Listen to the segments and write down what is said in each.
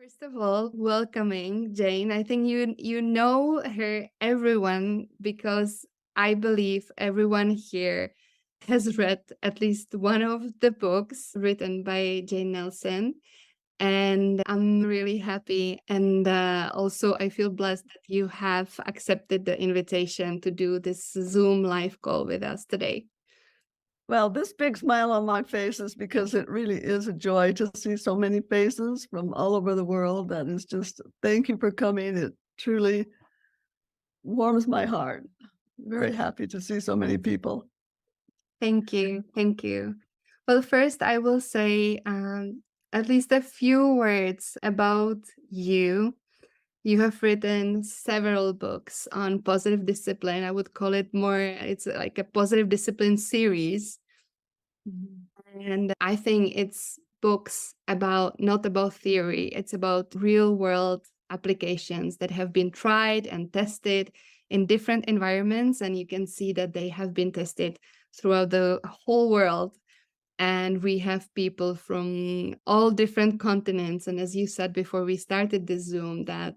First of all, welcoming Jane. I think you know her, everyone, because I believe everyone here has read at least one of the books written by Jane Nelsen. And I'm really happy. And also, I feel blessed that you have accepted the invitation to do this Zoom live call with us today. Well, this big smile on my face is because it really is a joy to see so many faces from all over the world. That is just, thank you for coming. It truly warms my heart. Very happy to see so many people. Thank you. Thank you. Well, first, I will say at least a few words about you. You have written several books on positive discipline. I would call it more, it's like a positive discipline series. And I think it's books about, not about theory, it's about real world applications that have been tried and tested in different environments. And you can see that they have been tested throughout the whole world. And we have people from all different continents. And as you said before we started this Zoom, that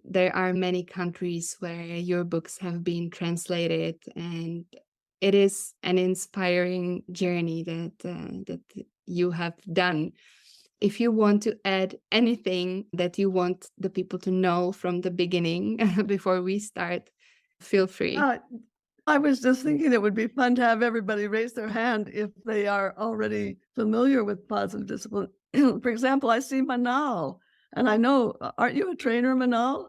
there are many countries where your books have been translated, and it is an inspiring journey that you have done. If you want to add anything that you want the people to know from the beginning before we start, feel free. I was just thinking it would be fun to have everybody raise their hand if they are already familiar with positive discipline. For example, I see Manal, and I know, aren't you a trainer, Manal?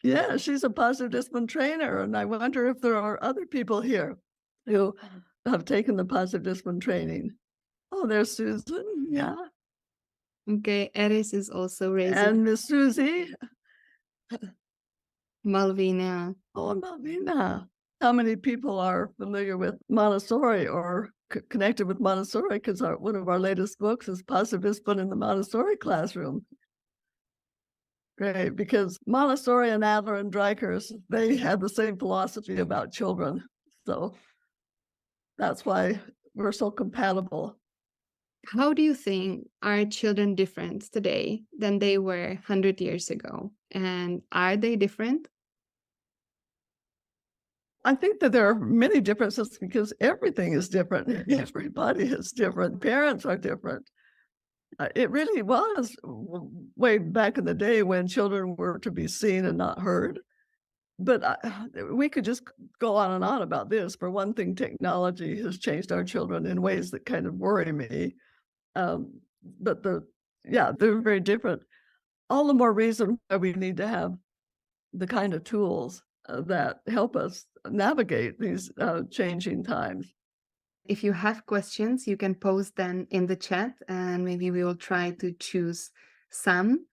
Yeah, she's a positive discipline trainer, and I wonder if there are other people here who have taken the positive discipline training. Oh, there's Susan, yeah. Okay, Eris is also raising. And Miss Susie. Malvina. Oh, Malvina. How many people are familiar with Montessori or connected with Montessori? Because one of our latest books is Positive Discipline in the Montessori Classroom. Great, because Montessori and Adler and Dreikers, they had the same philosophy about children. So that's why we're so compatible. How do you think are children different today than they were 100 years ago? And are they different? I think that there are many differences because everything is different. Everybody is different. Parents are different. It really was way back in the day when children were to be seen and not heard. But we could just go on and on about this. For one thing, technology has changed our children in ways that kind of worry me. But they're very different. All the more reason why we need to have the kind of tools that help us navigate these changing times. If you have questions, you can post them in the chat, and maybe we will try to choose some.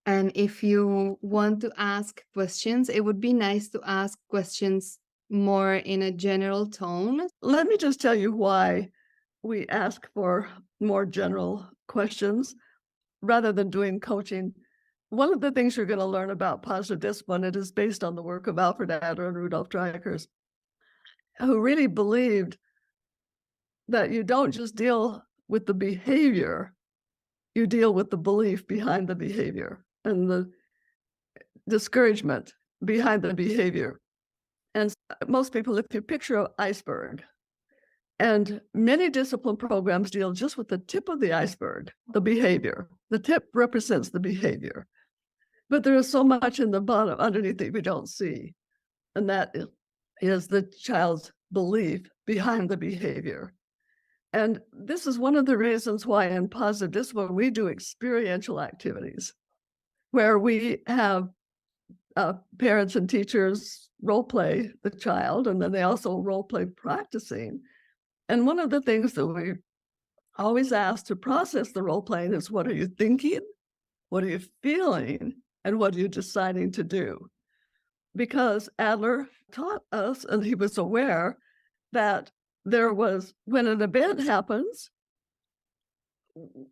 And if you want to ask questions, it would be nice to ask questions more in a general tone. Let me just tell you why we ask for more general questions rather than doing coaching. One of the things you're going to learn about positive discipline, it is based on the work of Alfred Adler and Rudolf Dreikers, who really believed that you don't just deal with the behavior, you deal with the belief behind the behavior and the discouragement behind the behavior. And most people, if you picture an iceberg, and many discipline programs deal just with the tip of the iceberg, the behavior. The tip represents the behavior. But there is so much in the bottom underneath that we don't see. And that is the child's belief behind the behavior. And this is one of the reasons why in positive discipline, we do experiential activities where we have parents and teachers role play the child, and then they also role play practicing. And one of the things that we always ask to process the role playing is, what are you thinking? What are you feeling? And what are you deciding to do? Because Adler taught us, and he was aware that when an event happens,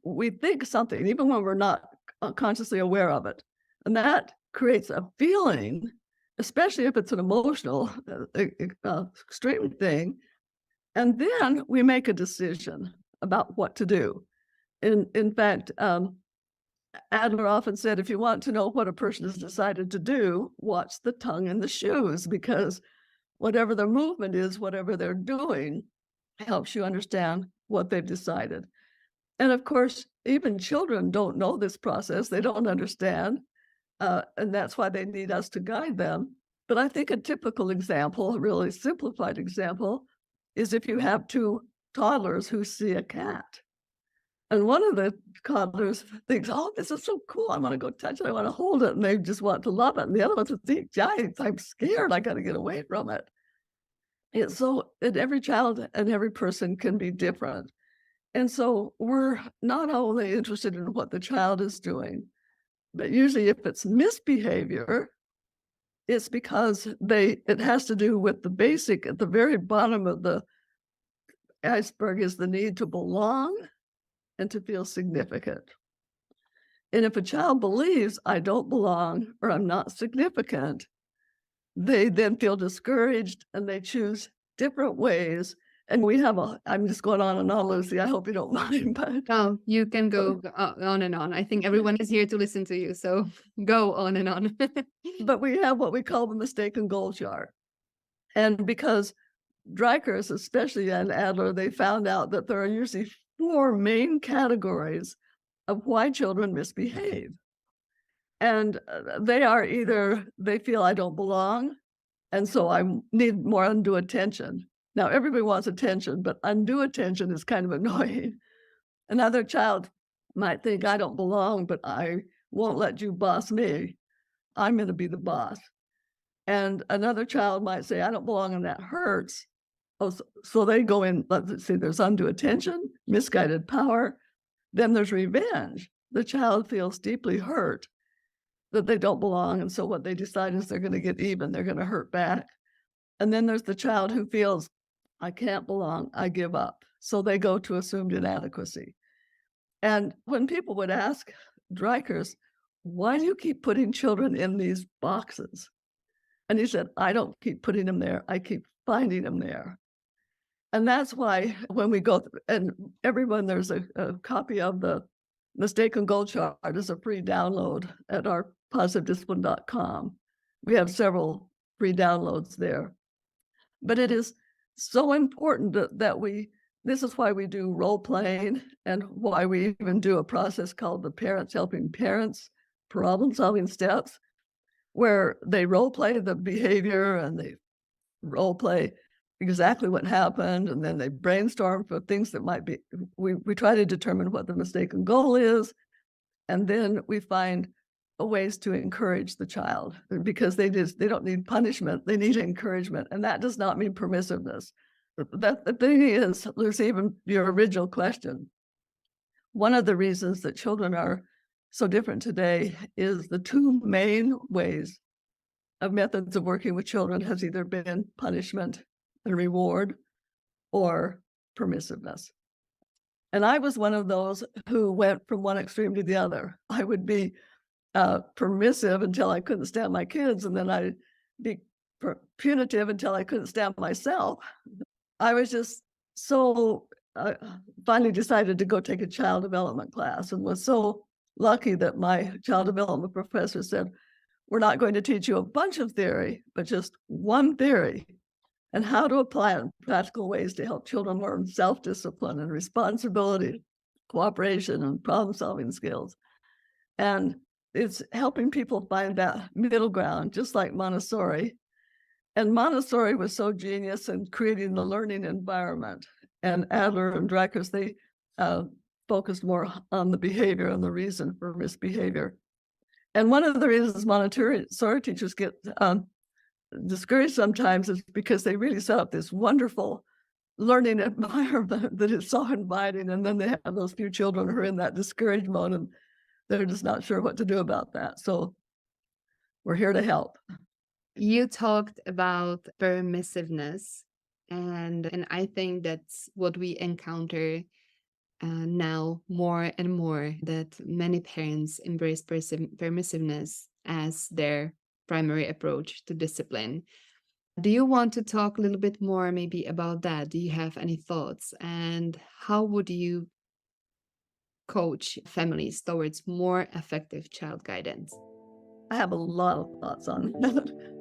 we think something, even when we're not consciously aware of it. And that creates a feeling, especially if it's an emotional, extreme thing. And then we make a decision about what to do. In fact, Adler often said, if you want to know what a person has decided to do, watch the tongue and the shoes, because whatever their movement is, whatever they're doing, helps you understand what they've decided. And of course, even children don't know this process. They don't understand. And that's why they need us to guide them. But I think a typical example, a really simplified example, is if you have two toddlers who see a cat. And one of the toddlers thinks, oh, this is so cool. I want to go touch it. I want to hold it. And they just want to love it. And the other one says, giants, I'm scared. I got to get away from it. It's so, and every child and every person can be different. And so we're not only interested in what the child is doing, but usually if it's misbehavior, it's because it has to do with the basic at the very bottom of the iceberg is the need to belong and to feel significant. And if a child believes I don't belong or I'm not significant, they then feel discouraged and they choose different ways. And we have I'm just going on and on, Lucy. I hope you don't mind, No, you can go on and on. I think everyone is here to listen to you, so go on and on. but we have what we call the mistaken goal chart. And because Dreikers, especially and Adler, they found out that there are usually four main categories of why children misbehave. And they are either they feel I don't belong, and so I need more undue attention. Now, everybody wants attention, but undue attention is kind of annoying. Another child might think I don't belong, but I won't let you boss me. I'm going to be the boss. And another child might say, I don't belong, and that hurts. Oh, so they go in, let's see, there's undue attention, misguided power. Then there's revenge. The child feels deeply hurt that they don't belong. And so what they decide is they're going to get even, they're going to hurt back. And then there's the child who feels, I can't belong, I give up. So they go to assumed inadequacy. And when people would ask Dreikers, why do you keep putting children in these boxes? And he said, I don't keep putting them there, I keep finding them there. And that's why when we go and everyone, there's a copy of the Mistaken Goal Chart is a free download at our positivediscipline.com. We have several free downloads there. But it is so important that this is why we do role playing and why we even do a process called the Parents Helping Parents problem solving steps, where they role play the behavior and they role play exactly what happened, and then they brainstorm for things that might be we try to determine what the mistaken goal is, and then we find ways to encourage the child because they don't need punishment, they need encouragement, and that does not mean permissiveness. That the thing is, there's even your original question. One of the reasons that children are so different today is the two main ways of methods of working with children has either been punishment and reward or permissiveness. And I was one of those who went from one extreme to the other. I would be permissive until I couldn't stand my kids, and then I'd be punitive until I couldn't stand myself. I was just so finally decided to go take a child development class and was so lucky that my child development professor said, we're not going to teach you a bunch of theory, but just one theory and how to apply it in practical ways to help children learn self-discipline and responsibility, cooperation, and problem-solving skills. And it's helping people find that middle ground, just like Montessori. And Montessori was so genius in creating the learning environment. And Adler and Dreikers, they focused more on the behavior and the reason for misbehavior. And one of the reasons Montessori teachers get discouraged sometimes is because they really set up this wonderful learning environment that is so inviting. And then they have those few children who are in that discouraged mode and they're just not sure what to do about that. So we're here to help. You talked about permissiveness, and I think that's what we encounter now more and more, that many parents embrace permissiveness as their primary approach to discipline. Do you want to talk a little bit more maybe about that? Do you have any thoughts? And how would you coach families towards more effective child guidance? I have a lot of thoughts on that.